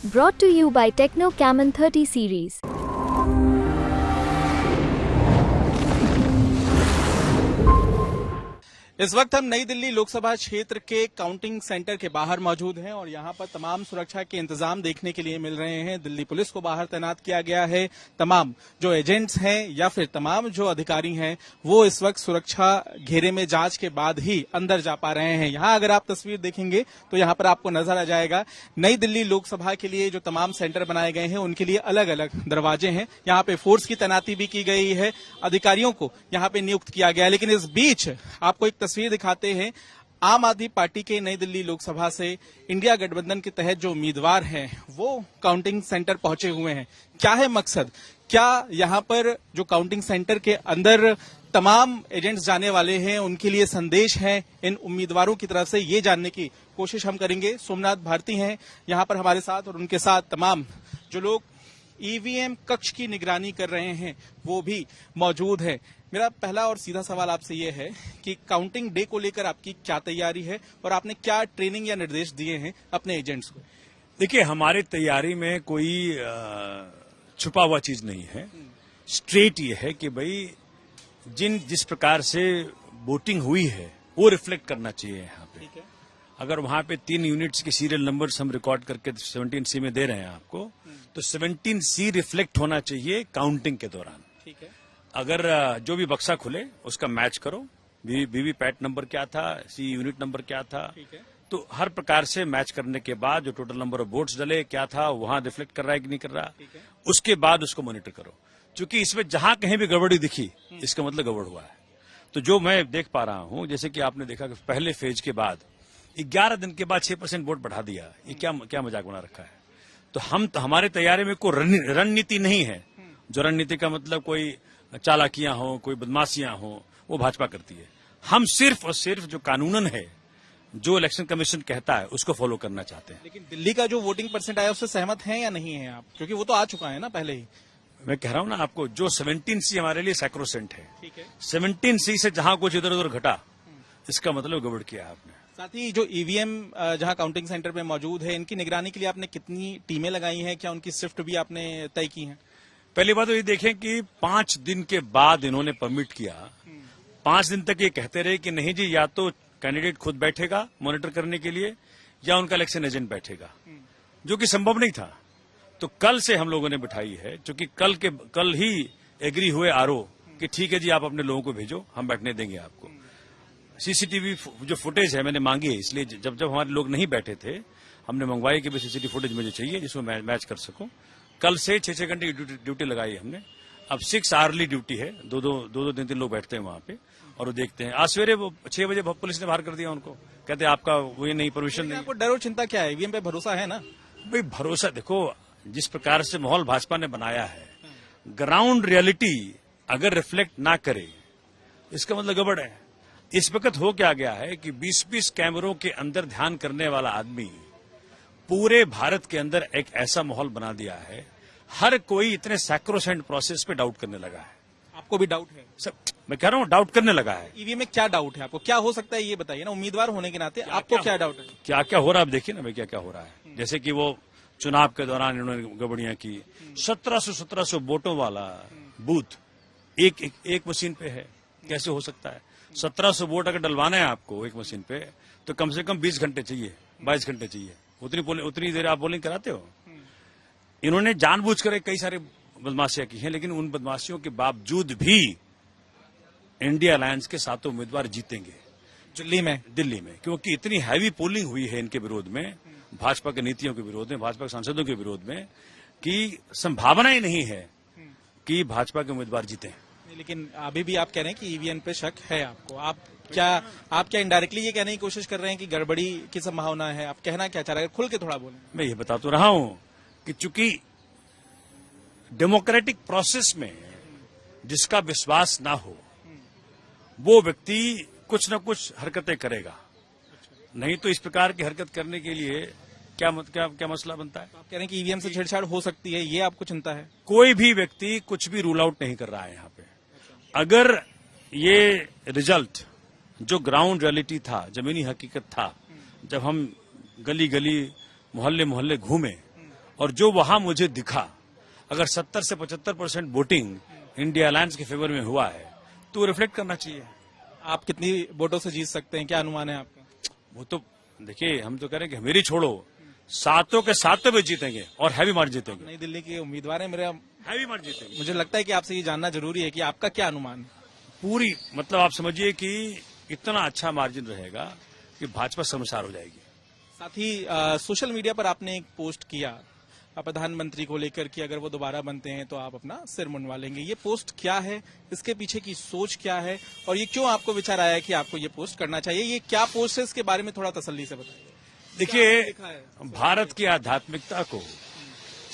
Brought to you by Techno Camon 30 series. इस वक्त हम नई दिल्ली लोकसभा क्षेत्र के काउंटिंग सेंटर के बाहर मौजूद हैं और यहां पर तमाम सुरक्षा के इंतजाम देखने के लिए मिल रहे हैं। दिल्ली पुलिस को बाहर तैनात किया गया है। तमाम जो एजेंट्स हैं या फिर तमाम जो अधिकारी हैं वो इस वक्त सुरक्षा घेरे में जांच के बाद ही अंदर जा पा रहे हैं। यहां अगर आप तस्वीर देखेंगे तो यहां पर आपको नजर आ जाएगा नई दिल्ली लोकसभा के लिए जो तमाम सेंटर बनाए गए हैं उनके लिए अलग अलग दरवाजे हैं। यहाँ पे फोर्स की तैनाती भी की गई है, अधिकारियों को यहाँ पे नियुक्त किया गया है। लेकिन इस बीच आपको एक तस्वीर दिखाते हैं। आम आदमी पार्टी के नई दिल्ली लोकसभा से इंडिया गठबंधन के तहत जो उम्मीदवार हैं वो काउंटिंग सेंटर पहुंचे हुए हैं। क्या है मकसद? क्या यहां पर जो काउंटिंग सेंटर के अंदर तमाम एजेंट्स जाने वाले हैं उनके लिए संदेश है इन उम्मीदवारों की तरफ से, ये जानने की कोशिश हम करेंगे। सोमनाथ भारती हैं यहां पर हमारे साथ और उनके साथ तमाम जो लोग ईवीएम कक्ष की निगरानी कर रहे हैं वो भी मौजूद है। मेरा पहला और सीधा सवाल आपसे ये है कि काउंटिंग डे को लेकर आपकी क्या तैयारी है और आपने क्या ट्रेनिंग या निर्देश दिए हैं अपने एजेंट्स को? देखिए, हमारी तैयारी में कोई छुपा हुआ चीज नहीं है। स्ट्रेट ये है कि भाई जिस प्रकार से वोटिंग हुई है वो रिफ्लेक्ट करना चाहिए यहाँ पे। ठीक है। अगर वहां पे 3 यूनिट्स के सीरियल नंबर्स हम रिकॉर्ड करके 17C में दे रहे हैं आपको, तो 17C रिफ्लेक्ट होना चाहिए काउंटिंग के दौरान। ठीक है। अगर जो भी बक्सा खुले उसका मैच करो, वीवीपैट नंबर क्या था, सी यूनिट नंबर क्या था, ठीक है। तो हर प्रकार से मैच करने के बाद जो टोटल नंबर ऑफ वोट्स डले क्या था वहां रिफ्लेक्ट कर रहा है कि नहीं कर रहा, उसके बाद उसको मॉनिटर करो। क्योंकि इसमें जहां कहीं भी गड़बड़ी दिखी इसका मतलब गड़बड़ हुआ है। तो जो मैं देख पा रहा हूं, जैसे कि आपने देखा कि पहले फेज के बाद 11 दिन के बाद 6% वोट बढ़ा दिया, ये क्या मजाक बना रखा है। तो हमारे तैयारी में कोई रणनीति नहीं है। जो रणनीति का मतलब कोई चालाकियां हो, कोई बदमाशियां हो, वो भाजपा करती है। हम सिर्फ और सिर्फ जो कानूनन है, जो इलेक्शन कमीशन कहता है उसको फॉलो करना चाहते हैं। लेकिन दिल्ली का जो वोटिंग परसेंट आया उससे सहमत हैं या नहीं है आप? क्योंकि वो तो आ चुका है ना पहले ही। मैं कह रहा हूं ना आपको, जो 17C हमारे लिए सैक्रोसेंट है। ठीक है। 17C से जहां कुछ इधर उधर घटा इसका मतलब गड़बड़ किया आपने। साथ ही जो ईवीएम जहां काउंटिंग सेंटर पे मौजूद है इनकी निगरानी के लिए आपने कितनी टीमें लगाई हैं? क्या उनकी शिफ्ट भी आपने तय की है? पहली बात तो ये देखें कि 5 दिन के बाद इन्होंने परमिट किया। 5 दिन तक ये कहते रहे कि नहीं जी, या तो कैंडिडेट खुद बैठेगा मॉनिटर करने के लिए या उनका इलेक्शन एजेंट बैठेगा, जो कि संभव नहीं था। तो कल से हम लोगों ने बिठाई है, क्योंकि कल ही एग्री हुए आरओ कि ठीक है जी, आप अपने लोगों को भेजो, हम बैठने देंगे आपको। सीसीटीवी जो फुटेज है मैंने मांगी है, इसलिए जब हमारे लोग नहीं बैठे थे हमने मंगवाई कि सीसीटीवी फुटेज मुझे चाहिए जिसमें मैच कर सकूं। कल से 6 घंटे की ड्यूटी लगाई हमने। अब 6 आवरली ड्यूटी है, दो 3 लोग बैठते हैं वहां पे और वो देखते हैं। आज सवेरे वो 6 बजे पुलिस ने बाहर कर दिया उनको, कहते आपका वो नहीं, परमिशन नहीं। आपको डर और चिंता क्या है? ईवीएम पे भरोसा है ना? भाई भरोसा देखो, जिस प्रकार से माहौल भाजपा ने बनाया है, ग्राउंड रियलिटी अगर रिफ्लेक्ट ना करे इसका मतलब गड़बड़ है। इस वक्त हो क्या गया है कि 20-20 कैमरों के अंदर ध्यान करने वाला आदमी पूरे भारत के अंदर एक ऐसा माहौल बना दिया है, हर कोई इतने सैक्रोसेंट प्रोसेस पे डाउट करने लगा है। आपको भी डाउट है? सब मैं कह रहा हूं, डाउट करने लगा है। ईवीएम में क्या डाउट है आपको? क्या हो सकता है ये बताइए ना, उम्मीदवार होने के नाते आपको क्या डाउट है? क्या क्या हो रहा है आप देखिए ना भाई, क्या क्या हो रहा है। जैसे कि वो चुनाव के दौरान इन्होंने गड़बड़ियां की। 1700 वोटों वाला बूथ एक मशीन पे है, कैसे हो सकता है? 1700 वोट अगर डलवाना है आपको एक मशीन पे तो कम से कम 20 घंटे चाहिए, 22 घंटे चाहिए। उतनी देर आप पोलिंग कराते हो? इन्होंने जानबूझकर कई सारे बदमाशियां की हैं, लेकिन उन बदमाशियों के बावजूद भी इंडिया अलायंस के 7 उम्मीदवार जीतेंगे दिल्ली में, क्योंकि इतनी हैवी पोलिंग हुई है इनके विरोध में, भाजपा की नीतियों के विरोध में, भाजपा के सांसदों के विरोध में, कि संभावना ही नहीं है कि भाजपा के उम्मीदवार जीते। लेकिन अभी भी आप कह रहे हैं कि ईवीएम पे शक है आपको। आप क्या इनडायरेक्टली ये कहने की कोशिश कर रहे हैं कि गड़बड़ी की संभावना है? आप कहना क्या चाह रहे हैं? खुल के थोड़ा बोलें। मैं ये बता तो रहा हूं कि चूंकि डेमोक्रेटिक प्रोसेस में जिसका विश्वास ना हो वो व्यक्ति कुछ न कुछ हरकतें करेगा, नहीं तो इस प्रकार की हरकत करने के लिए क्या मसला बनता है? तो आप कह रहे हैं कि ईवीएम से छेड़छाड़ हो सकती है, ये आपको चिंता है? कोई भी व्यक्ति कुछ भी रूल आउट नहीं कर रहा है यहाँ पे। अगर ये रिजल्ट जो ग्राउंड रियलिटी था, जमीनी हकीकत था, जब हम गली गली मोहल्ले मोहल्ले घूमे और जो वहां मुझे दिखा, अगर 70 से 75% वोटिंग इंडिया अलायंस के फेवर में हुआ है तो वो रिफ्लेक्ट करना चाहिए। आप कितनी वोटों से जीत सकते हैं, क्या अनुमान है आपका? वो तो देखिए, हम तो कह रहे हैं कि मेरी छोड़ो, सातों के सातों में जीतेंगे और हैवी मार्जिन जीतेंगे। नई दिल्ली के उम्मीदवार है, मेरा हैवी मार्जिन जीतेंगे। मुझे लगता है कि आपसे ये जानना जरूरी है कि आपका क्या अनुमान है। पूरी मतलब आप समझिए कि इतना अच्छा मार्जिन रहेगा कि भाजपा शर्मसार हो जाएगी। साथ ही सोशल मीडिया पर आपने एक पोस्ट किया प्रधानमंत्री को लेकर कि अगर वो दोबारा बनते हैं तो आप अपना सिर मुंडवा लेंगे। ये पोस्ट क्या है, इसके पीछे की सोच क्या है और ये क्यों आपको विचार आया कि आपको ये पोस्ट करना चाहिए? ये क्या पोस्ट है, इसके बारे में थोड़ा तसल्ली से बताइए। देखिए, भारत की आध्यात्मिकता को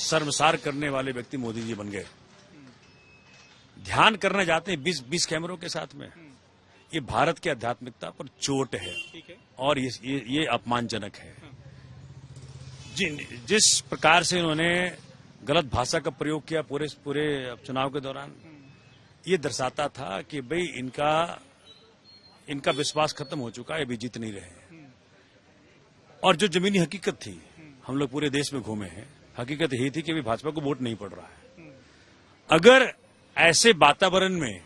शर्मसार करने वाले व्यक्ति मोदी जी बन गए। ध्यान करने जाते हैं 20 कैमरों के साथ में। ये भारत की आध्यात्मिकता पर चोट है और ये अपमानजनक है। जिस प्रकार से इन्होंने गलत भाषा का प्रयोग किया पूरे चुनाव के दौरान, ये दर्शाता था कि भाई इनका विश्वास खत्म हो चुका है, अभी जीत नहीं रहे। और जो जमीनी हकीकत थी, हम लोग पूरे देश में घूमे हैं, हकीकत यही थी कि अभी भाजपा को वोट नहीं पड़ रहा है। अगर ऐसे वातावरण में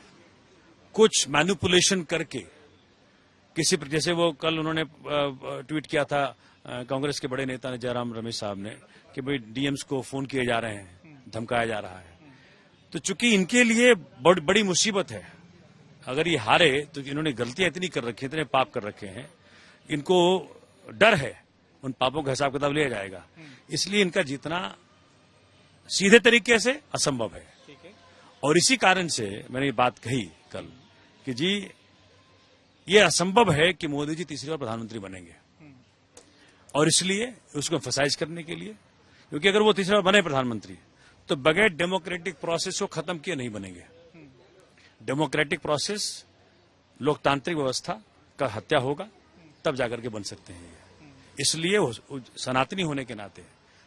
कुछ मैनिपुलेशन करके किसी पर, जैसे वो कल उन्होंने ट्वीट किया था कांग्रेस के बड़े नेता ने, जयराम रमेश साहब ने, कि भाई डीएम्स को फोन किए जा रहे हैं, धमकाया जा रहा है। तो चूंकि इनके लिए बड़ी मुसीबत है, अगर ये हारे तो इन्होंने गलतियां इतनी कर रखी, इतने पाप कर रखे हैं, इनको डर है उन पापों का हिसाब किताब लिया जाएगा, इसलिए इनका जीतना सीधे तरीके से असंभव है। और इसी कारण से मैंने ये बात कही कल कि जी ये असंभव है कि मोदी जी तीसरी बार प्रधानमंत्री बनेंगे, और इसलिए उसको एम्फसाइज करने के लिए, क्योंकि अगर वो तीसरी बार बने प्रधानमंत्री तो बगैर डेमोक्रेटिक प्रोसेस को खत्म किए नहीं बनेंगे। डेमोक्रेटिक प्रोसेस, लोकतांत्रिक व्यवस्था का हत्या होगा तब जाकर के बन सकते हैं। इसलिए सनातनी होने के नाते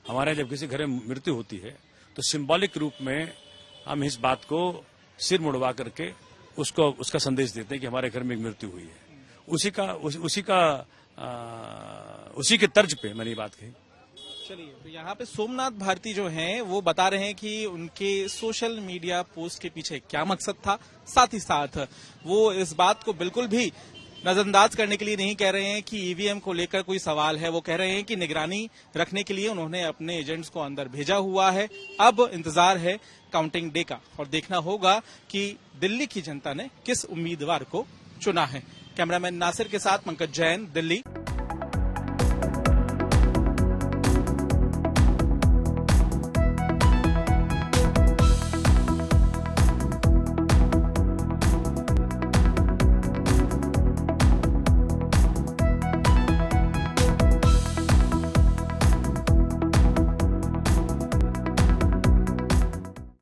हमारे जब किसी घर में मृत्यु होती है तो सिंबॉलिक रूप में हम इस बात को सिर मुड़वा करके उसका संदेश देते हैं कि हमारे घर में एक मृत्यु हुई है। उसी के तर्ज पे मैंने ये बात कही। चलिए, तो यहाँ पे सोमनाथ भारती जो हैं वो बता रहे हैं कि उनके सोशल मीडिया पोस्ट के पीछे क्या मकसद था। साथ ही साथ वो इस बात को बिल्कुल भी नजरअंदाज करने के लिए नहीं कह रहे हैं कि ईवीएम को लेकर कोई सवाल है। वो कह रहे हैं कि निगरानी रखने के लिए उन्होंने अपने एजेंट्स को अंदर भेजा हुआ है। अब इंतजार है काउंटिंग डे का और देखना होगा कि दिल्ली की जनता ने किस उम्मीदवार को चुना है। कैमरामैन नासिर के साथ पंकज जैन, दिल्ली।